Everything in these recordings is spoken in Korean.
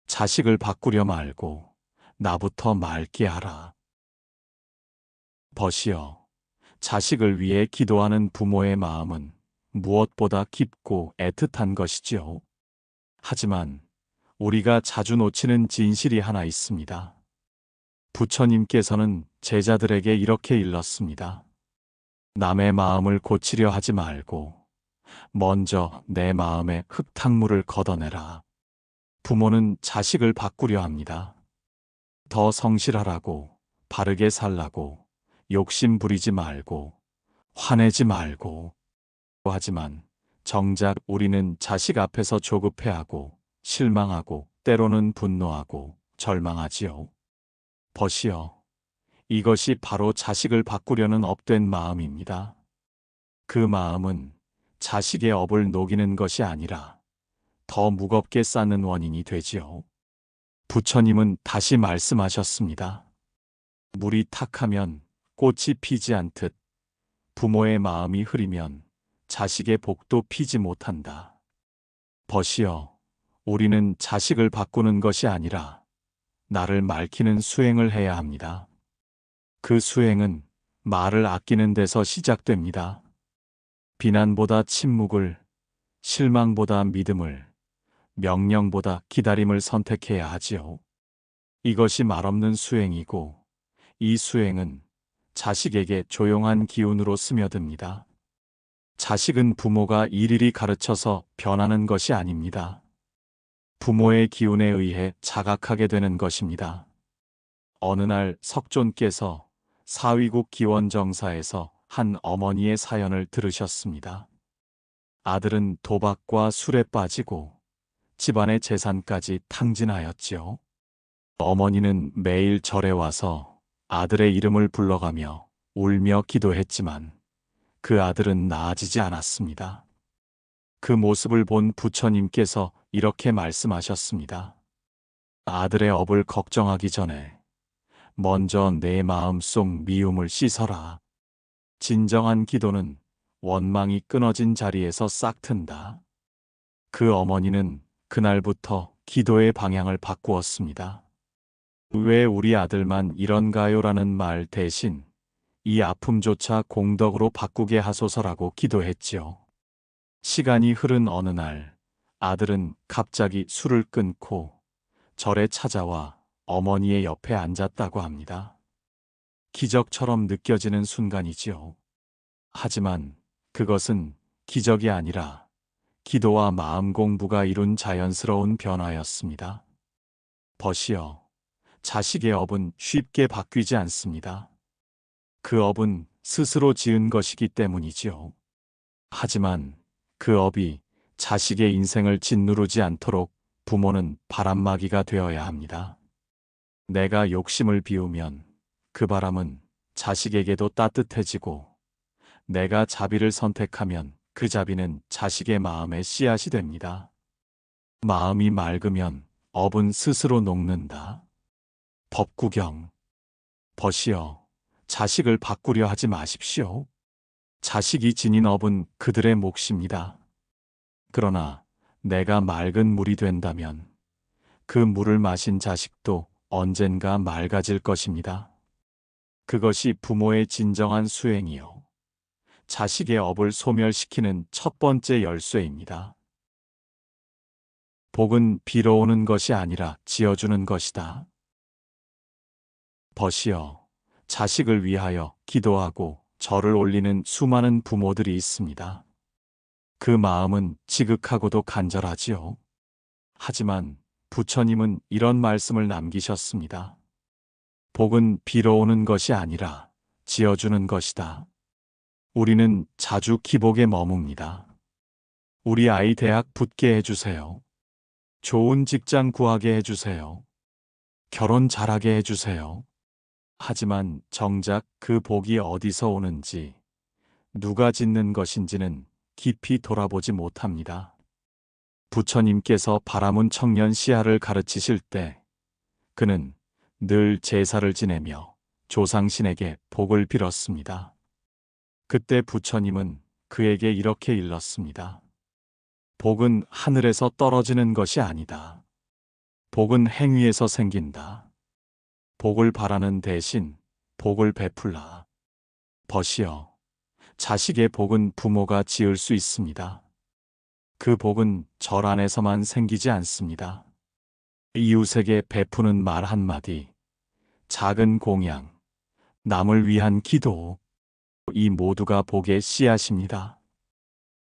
자식을 바꾸려 말고 나부터 맑게 하라. 벗이여, 자식을 위해 기도하는 부모의 마음은 무엇보다 깊고 애틋한 것이지요. 하지만 우리가 자주 놓치는 진실이 하나 있습니다. 부처님께서는 제자들에게 이렇게 일렀습니다. 남의 마음을 고치려 하지 말고 먼저 내 마음의 흙탕물을 걷어내라. 부모는 자식을 바꾸려 합니다. 더 성실하라고, 바르게 살라고, 욕심 부리지 말고, 화내지 말고. 하지만 정작 우리는 자식 앞에서 조급해하고, 실망하고, 때로는 분노하고, 절망하지요. 벗이여, 이것이 바로 자식을 바꾸려는 업된 마음입니다. 그 마음은 자식의 업을 녹이는 것이 아니라 더 무겁게 쌓는 원인이 되지요. 부처님은 다시 말씀하셨습니다. 물이 탁하면 꽃이 피지 않듯 부모의 마음이 흐리면 자식의 복도 피지 못한다. 벗이여, 우리는 자식을 바꾸는 것이 아니라 나를 맑히는 수행을 해야 합니다. 그 수행은 말을 아끼는 데서 시작됩니다. 비난보다 침묵을, 실망보다 믿음을, 명령보다 기다림을 선택해야 하지요. 이것이 말없는 수행이고, 이 수행은 자식에게 조용한 기운으로 스며듭니다. 자식은 부모가 일일이 가르쳐서 변하는 것이 아닙니다. 부모의 기운에 의해 자각하게 되는 것입니다. 어느 날 석존께서 사위국 기원정사에서 한 어머니의 사연을 들으셨습니다. 아들은 도박과 술에 빠지고 집안의 재산까지 탕진하였지요. 어머니는 매일 절에 와서 아들의 이름을 불러가며 울며 기도했지만 그 아들은 나아지지 않았습니다. 그 모습을 본 부처님께서 이렇게 말씀하셨습니다. 아들의 업을 걱정하기 전에 먼저 내 마음속 미움을 씻어라. 진정한 기도는 원망이 끊어진 자리에서 싹 튼다. 그 어머니는 그날부터 기도의 방향을 바꾸었습니다. 왜 우리 아들만 이런가요라는 말 대신 이 아픔조차 공덕으로 바꾸게 하소서라고 기도했지요. 시간이 흐른 어느 날 아들은 갑자기 술을 끊고 절에 찾아와 어머니의 옆에 앉았다고 합니다. 기적처럼 느껴지는 순간이지요. 하지만 그것은 기적이 아니라 기도와 마음 공부가 이룬 자연스러운 변화였습니다. 벗이여, 자식의 업은 쉽게 바뀌지 않습니다. 그 업은 스스로 지은 것이기 때문이지요. 하지만 그 업이 자식의 인생을 짓누르지 않도록 부모는 바람막이가 되어야 합니다. 내가 욕심을 비우면 그 바람은 자식에게도 따뜻해지고, 내가 자비를 선택하면 그 자비는 자식의 마음에 씨앗이 됩니다. 마음이 맑으면 업은 스스로 녹는다. 법구경. 벗이여, 자식을 바꾸려 하지 마십시오. 자식이 지닌 업은 그들의 몫입니다. 그러나 내가 맑은 물이 된다면 그 물을 마신 자식도 언젠가 맑아질 것입니다. 그것이 부모의 진정한 수행이요, 자식의 업을 소멸시키는 첫 번째 열쇠입니다. 복은 비로 오는 것이 아니라 지어주는 것이다. 벗이여, 자식을 위하여 기도하고 절을 올리는 수많은 부모들이 있습니다. 그 마음은 지극하고도 간절하지요. 하지만 부처님은 이런 말씀을 남기셨습니다. 복은 비로 오는 것이 아니라 지어주는 것이다. 우리는 자주 기복에 머뭅니다. 우리 아이 대학 붙게 해주세요. 좋은 직장 구하게 해주세요. 결혼 잘하게 해주세요. 하지만 정작 그 복이 어디서 오는지, 누가 짓는 것인지는 깊이 돌아보지 못합니다. 부처님께서 바라문 청년 시아를 가르치실 때 그는 늘 제사를 지내며 조상신에게 복을 빌었습니다. 그때 부처님은 그에게 이렇게 일렀습니다. 복은 하늘에서 떨어지는 것이 아니다. 복은 행위에서 생긴다. 복을 바라는 대신 복을 베풀라. 벗이여, 자식의 복은 부모가 지을 수 있습니다. 그 복은 절 안에서만 생기지 않습니다. 이웃에게 베푸는 말 한마디, 작은 공양, 남을 위한 기도, 이 모두가 복의 씨앗입니다.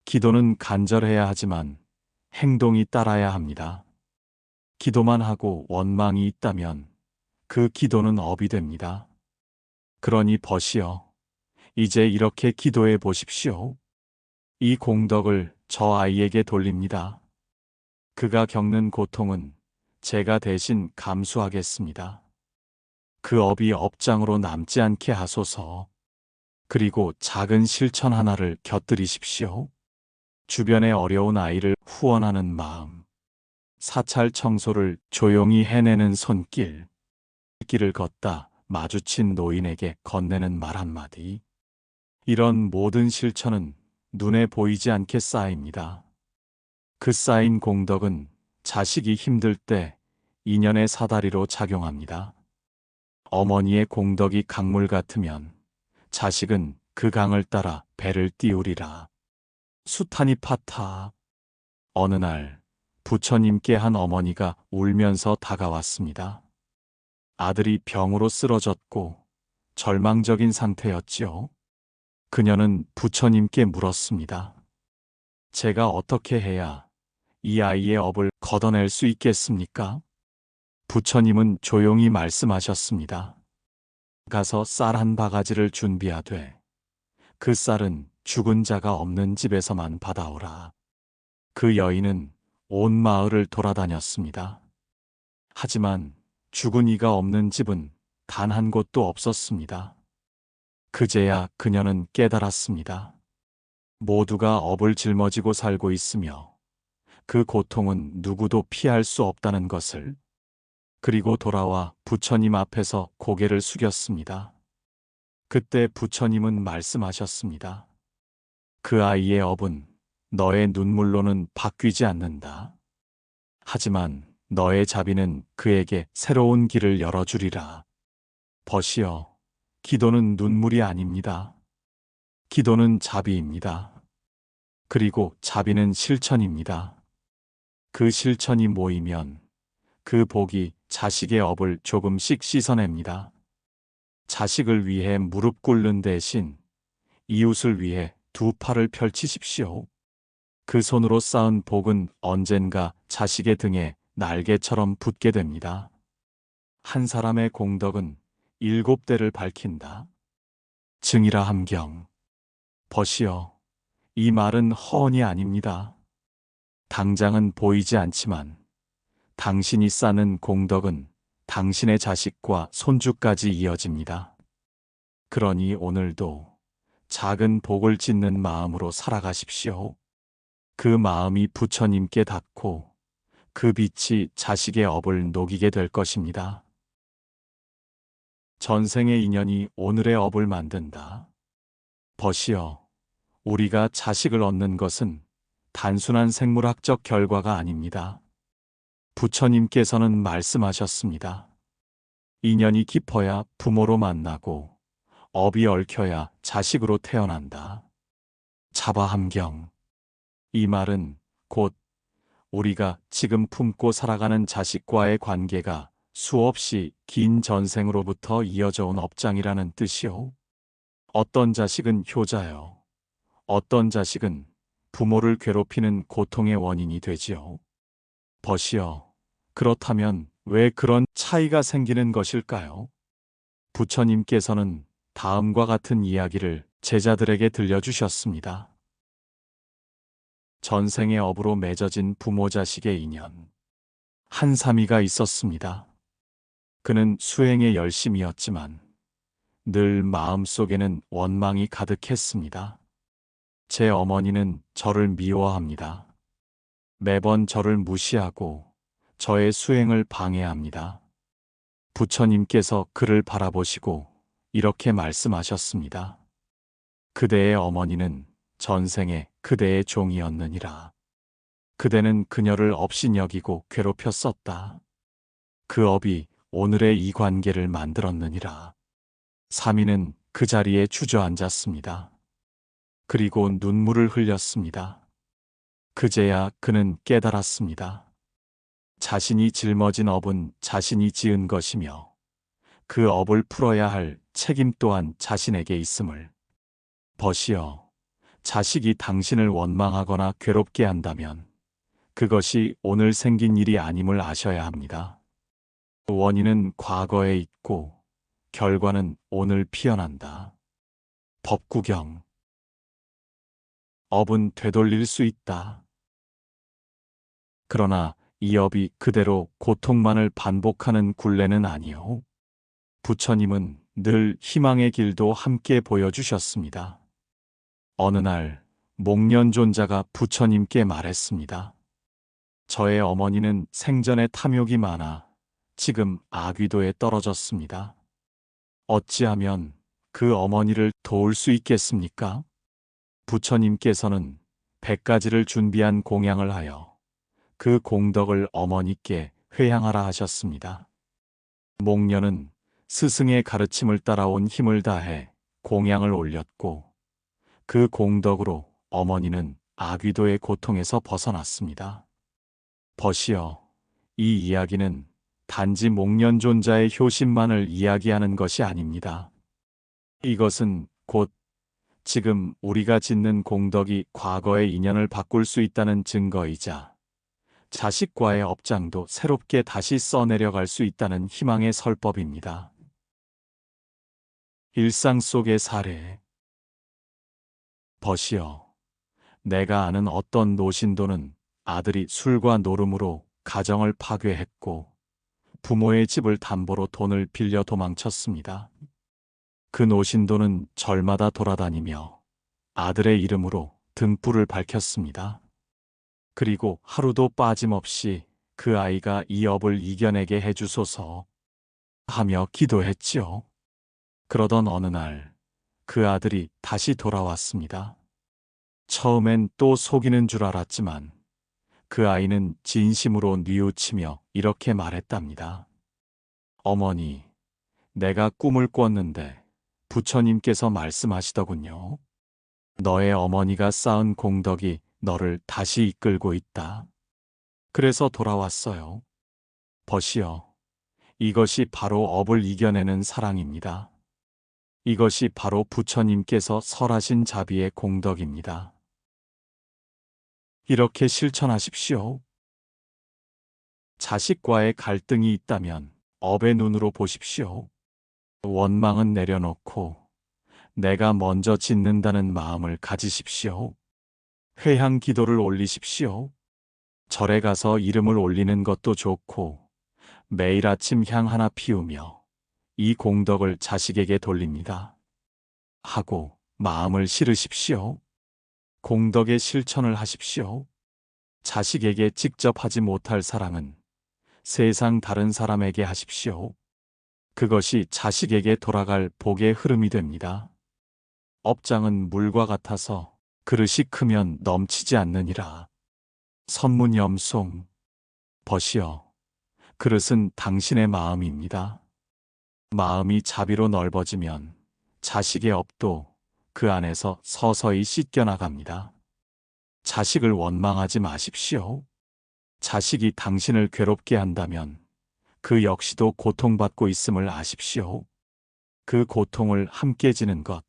기도는 간절해야 하지만 행동이 따라야 합니다. 기도만 하고 원망이 있다면 그 기도는 업이 됩니다. 그러니 벗이여, 이제 이렇게 기도해 보십시오. 이 공덕을 저 아이에게 돌립니다. 그가 겪는 고통은 제가 대신 감수하겠습니다. 그 업이 업장으로 남지 않게 하소서. 그리고 작은 실천 하나를 곁들이십시오. 주변의 어려운 아이를 후원하는 마음, 사찰 청소를 조용히 해내는 손길, 길을 걷다 마주친 노인에게 건네는 말 한마디. 이런 모든 실천은 눈에 보이지 않게 쌓입니다. 그 쌓인 공덕은 자식이 힘들 때 인연의 사다리로 작용합니다. 어머니의 공덕이 강물 같으면 자식은 그 강을 따라 배를 띄우리라. 수타니 파타. 어느 날 부처님께 한 어머니가 울면서 다가왔습니다. 아들이 병으로 쓰러졌고 절망적인 상태였지요. 그녀는 부처님께 물었습니다. 제가 어떻게 해야 이 아이의 업을 걷어낼 수 있겠습니까? 부처님은 조용히 말씀하셨습니다. 가서 쌀 한 바가지를 준비하되 그 쌀은 죽은 자가 없는 집에서만 받아오라. 그 여인은 온 마을을 돌아다녔습니다. 하지만 죽은 이가 없는 집은 단 한 곳도 없었습니다. 그제야 그녀는 깨달았습니다. 모두가 업을 짊어지고 살고 있으며 그 고통은 누구도 피할 수 없다는 것을. 그리고 돌아와 부처님 앞에서 고개를 숙였습니다. 그때 부처님은 말씀하셨습니다. 그 아이의 업은 너의 눈물로는 바뀌지 않는다. 하지만 너의 자비는 그에게 새로운 길을 열어주리라. 벗이여, 기도는 눈물이 아닙니다. 기도는 자비입니다. 그리고 자비는 실천입니다. 그 실천이 모이면 그 복이 자식의 업을 조금씩 씻어냅니다. 자식을 위해 무릎 꿇는 대신 이웃을 위해 두 팔을 펼치십시오. 그 손으로 쌓은 복은 언젠가 자식의 등에 날개처럼 붙게 됩니다. 한 사람의 공덕은 7대를 밝힌다. 증이라 함경. 벗이여, 이 말은 허언이 아닙니다. 당장은 보이지 않지만 당신이 쌓는 공덕은 당신의 자식과 손주까지 이어집니다. 그러니 오늘도 작은 복을 짓는 마음으로 살아가십시오. 그 마음이 부처님께 닿고 그 빛이 자식의 업을 녹이게 될 것입니다. 전생의 인연이 오늘의 업을 만든다. 벗이여, 우리가 자식을 얻는 것은 단순한 생물학적 결과가 아닙니다. 부처님께서는 말씀하셨습니다. 인연이 깊어야 부모로 만나고 업이 얽혀야 자식으로 태어난다. 자바함경. 이 말은 곧 우리가 지금 품고 살아가는 자식과의 관계가 수없이 긴 전생으로부터 이어져 온 업장이라는 뜻이요. 어떤 자식은 효자요. 어떤 자식은 부모를 괴롭히는 고통의 원인이 되지요. 벗이여, 그렇다면 왜 그런 차이가 생기는 것일까요? 부처님께서는 다음과 같은 이야기를 제자들에게 들려주셨습니다. 전생의 업으로 맺어진 부모 자식의 인연. 한 사미가 있었습니다. 그는 수행에 열심이었지만 늘 마음속에는 원망이 가득했습니다. 제 어머니는 저를 미워합니다. 매번 저를 무시하고 저의 수행을 방해합니다. 부처님께서 그를 바라보시고 이렇게 말씀하셨습니다. 그대의 어머니는 전생에 그대의 종이었느니라. 그대는 그녀를 업신여기고 괴롭혔었다. 그 업이 오늘의 이 관계를 만들었느니라. 사미는 그 자리에 주저앉았습니다. 그리고 눈물을 흘렸습니다. 그제야 그는 깨달았습니다. 자신이 짊어진 업은 자신이 지은 것이며 그 업을 풀어야 할 책임 또한 자신에게 있음을. 벗이여, 자식이 당신을 원망하거나 괴롭게 한다면 그것이 오늘 생긴 일이 아님을 아셔야 합니다. 원인은 과거에 있고 결과는 오늘 피어난다. 법구경. 업은 되돌릴 수 있다. 그러나 이 업이 그대로 고통만을 반복하는 굴레는 아니요. 부처님은 늘 희망의 길도 함께 보여주셨습니다. 어느 날 목련존자가 부처님께 말했습니다. 저의 어머니는 생전에 탐욕이 많아 지금 아귀도에 떨어졌습니다. 어찌하면 그 어머니를 도울 수 있겠습니까? 부처님께서는 100가지를 준비한 공양을 하여 그 공덕을 어머니께 회향하라 하셨습니다. 목련은 스승의 가르침을 따라온 힘을 다해 공양을 올렸고 그 공덕으로 어머니는 아귀도의 고통에서 벗어났습니다. 벗이여, 이 이야기는 단지 목련존자의 효심만을 이야기하는 것이 아닙니다. 이것은 곧 지금 우리가 짓는 공덕이 과거의 인연을 바꿀 수 있다는 증거이자 자식과의 업장도 새롭게 다시 써내려갈 수 있다는 희망의 설법입니다. 일상 속의 사례. 벗이여, 내가 아는 어떤 노신도는 아들이 술과 노름으로 가정을 파괴했고 부모의 집을 담보로 돈을 빌려 도망쳤습니다. 그 노신도는 절마다 돌아다니며 아들의 이름으로 등불을 밝혔습니다. 그리고 하루도 빠짐없이 그 아이가 이 업을 이겨내게 해주소서 하며 기도했지요. 그러던 어느 날 그 아들이 다시 돌아왔습니다. 처음엔 또 속이는 줄 알았지만 그 아이는 진심으로 뉘우치며 이렇게 말했답니다. 어머니, 내가 꿈을 꿨는데 부처님께서 말씀하시더군요. 너의 어머니가 쌓은 공덕이 너를 다시 이끌고 있다. 그래서 돌아왔어요. 벗이여, 이것이 바로 업을 이겨내는 사랑입니다. 이것이 바로 부처님께서 설하신 자비의 공덕입니다. 이렇게 실천하십시오. 자식과의 갈등이 있다면 업의 눈으로 보십시오. 원망은 내려놓고 내가 먼저 짓는다는 마음을 가지십시오. 회향 기도를 올리십시오. 절에 가서 이름을 올리는 것도 좋고 매일 아침 향 하나 피우며 이 공덕을 자식에게 돌립니다. 하고 마음을 실으십시오. 공덕의 실천을 하십시오. 자식에게 직접 하지 못할 사랑은 세상 다른 사람에게 하십시오. 그것이 자식에게 돌아갈 복의 흐름이 됩니다. 업장은 물과 같아서 그릇이 크면 넘치지 않느니라. 선문염송. 벗이여, 그릇은 당신의 마음입니다. 마음이 자비로 넓어지면 자식의 업도 그 안에서 서서히 씻겨나갑니다. 자식을 원망하지 마십시오. 자식이 당신을 괴롭게 한다면 그 역시도 고통받고 있음을 아십시오. 그 고통을 함께 지는 것,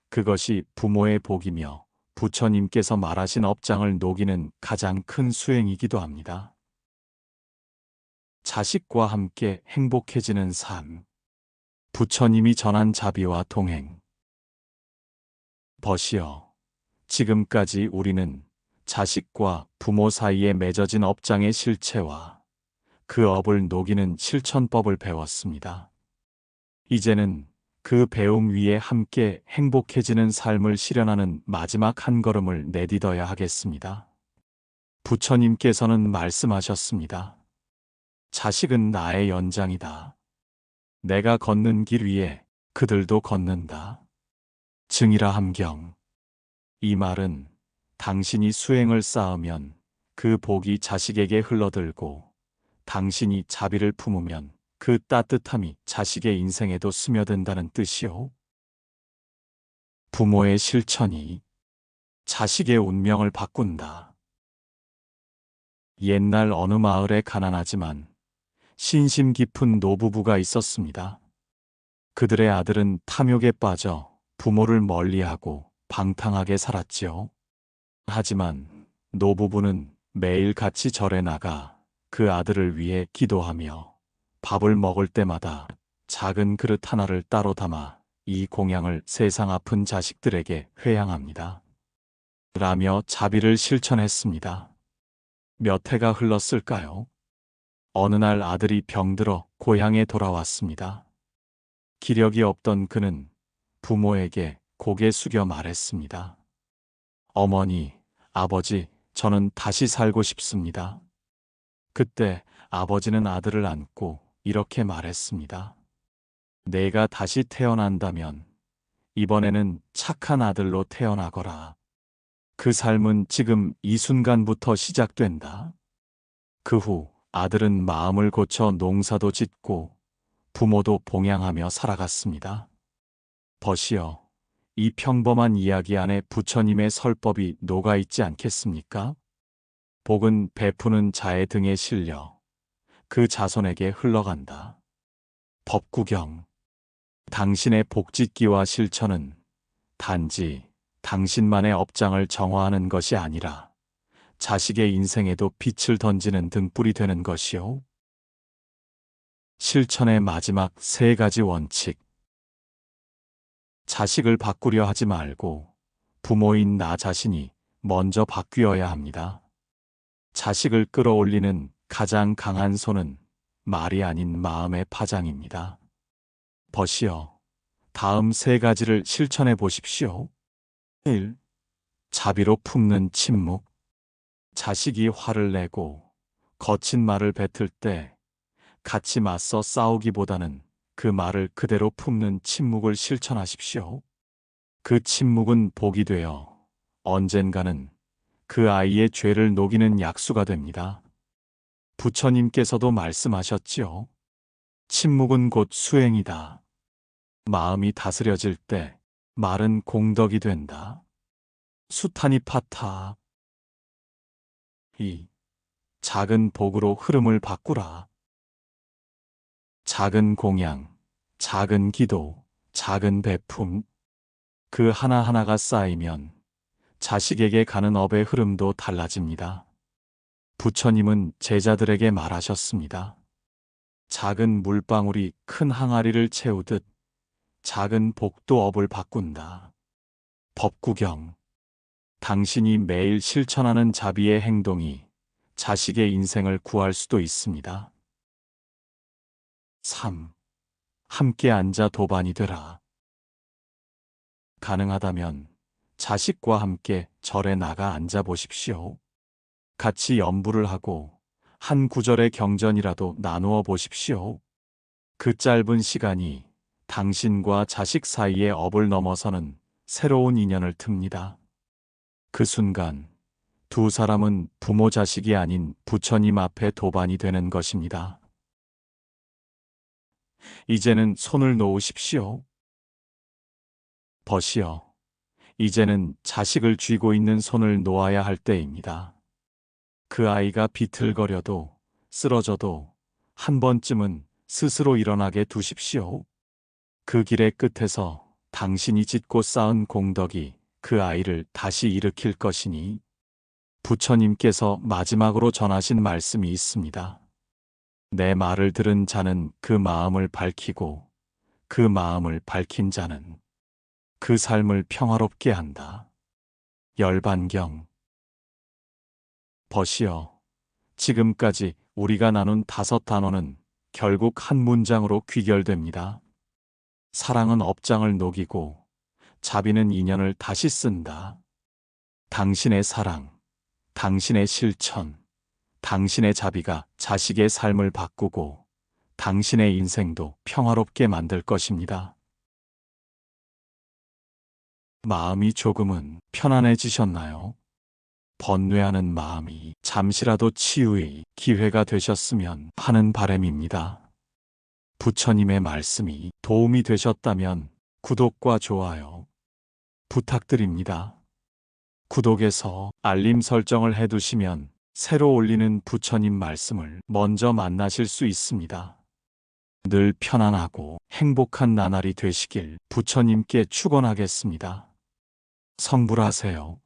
그것이 부모의 복이며 부처님께서 말하신 업장을 녹이는 가장 큰 수행이기도 합니다. 자식과 함께 행복해지는 삶. 부처님이 전한 자비와 동행. 벗이여, 지금까지 우리는 자식과 부모 사이에 맺어진 업장의 실체와 그 업을 녹이는 실천법을 배웠습니다. 이제는 그 배움 위에 함께 행복해지는 삶을 실현하는 마지막 한 걸음을 내딛어야 하겠습니다. 부처님께서는 말씀하셨습니다. 자식은 나의 연장이다. 내가 걷는 길 위에 그들도 걷는다. 증이라 함경. 이 말은 당신이 수행을 쌓으면 그 복이 자식에게 흘러들고 당신이 자비를 품으면 그 따뜻함이 자식의 인생에도 스며든다는 뜻이요. 부모의 실천이 자식의 운명을 바꾼다. 옛날 어느 마을에 가난하지만 신심 깊은 노부부가 있었습니다. 그들의 아들은 탐욕에 빠져 부모를 멀리하고 방탕하게 살았지요. 하지만 노부부는 매일 같이 절에 나가 그 아들을 위해 기도하며 밥을 먹을 때마다 작은 그릇 하나를 따로 담아 이 공양을 세상 아픈 자식들에게 회양합니다. 라며 자비를 실천했습니다. 몇 해가 흘렀을까요? 어느 날 아들이 병들어 고향에 돌아왔습니다. 기력이 없던 그는 부모에게 고개 숙여 말했습니다. 어머니, 아버지, 저는 다시 살고 싶습니다. 그때 아버지는 아들을 안고 이렇게 말했습니다. 내가 다시 태어난다면 이번에는 착한 아들로 태어나거라. 그 삶은 지금 이 순간부터 시작된다. 그 후 아들은 마음을 고쳐 농사도 짓고 부모도 봉양하며 살아갔습니다. 벗이여, 이 평범한 이야기 안에 부처님의 설법이 녹아있지 않겠습니까? 복은 베푸는 자의 등에 실려 그 자손에게 흘러간다. 법구경. 당신의 복짓기와 실천은 단지 당신만의 업장을 정화하는 것이 아니라 자식의 인생에도 빛을 던지는 등불이 되는 것이요. 실천의 마지막 3가지 원칙. 자식을 바꾸려 하지 말고 부모인 나 자신이 먼저 바뀌어야 합니다. 자식을 끌어올리는 가장 강한 손은 말이 아닌 마음의 파장입니다. 벗이여, 다음 3가지를 실천해 보십시오. 1. 자비로 품는 침묵. 자식이 화를 내고 거친 말을 뱉을 때 같이 맞서 싸우기보다는 그 말을 그대로 품는 침묵을 실천하십시오. 그 침묵은 복이 되어 언젠가는 그 아이의 죄를 녹이는 약수가 됩니다. 부처님께서도 말씀하셨지요. 침묵은 곧 수행이다. 마음이 다스려질 때 말은 공덕이 된다. 수타니 파타. 2. 작은 복으로 흐름을 바꾸라. 작은 공양, 작은 기도, 작은 베품. 그 하나하나가 쌓이면 자식에게 가는 업의 흐름도 달라집니다. 부처님은 제자들에게 말하셨습니다. 작은 물방울이 큰 항아리를 채우듯 작은 복도 업을 바꾼다. 법구경. 당신이 매일 실천하는 자비의 행동이 자식의 인생을 구할 수도 있습니다. 3. 함께 앉아 도반이 되라. 가능하다면 자식과 함께 절에 나가 앉아 보십시오. 같이 연부를 하고 한 구절의 경전이라도 나누어 보십시오. 그 짧은 시간이 당신과 자식 사이의 업을 넘어서는 새로운 인연을 틉니다. 그 순간 두 사람은 부모 자식이 아닌 부처님 앞에 도반이 되는 것입니다. 이제는 손을 놓으십시오. 벗이여, 이제는 자식을 쥐고 있는 손을 놓아야 할 때입니다. 그 아이가 비틀거려도 쓰러져도 한 번쯤은 스스로 일어나게 두십시오. 그 길의 끝에서 당신이 짓고 쌓은 공덕이 그 아이를 다시 일으킬 것이니 부처님께서 마지막으로 전하신 말씀이 있습니다. 내 말을 들은 자는 그 마음을 밝히고 그 마음을 밝힌 자는 그 삶을 평화롭게 한다. 열반경. 벗이여, 지금까지 우리가 나눈 5단어는 결국 한 문장으로 귀결됩니다. 사랑은 업장을 녹이고 자비는 인연을 다시 쓴다. 당신의 사랑, 당신의 실천, 당신의 자비가 자식의 삶을 바꾸고 당신의 인생도 평화롭게 만들 것입니다. 마음이 조금은 편안해지셨나요? 번뇌하는 마음이 잠시라도 치유의 기회가 되셨으면 하는 바람입니다. 부처님의 말씀이 도움이 되셨다면 구독과 좋아요 부탁드립니다. 구독에서 알림 설정을 해두시면 새로 올리는 부처님 말씀을 먼저 만나실 수 있습니다. 늘 편안하고 행복한 나날이 되시길 부처님께 축원하겠습니다. 성불하세요.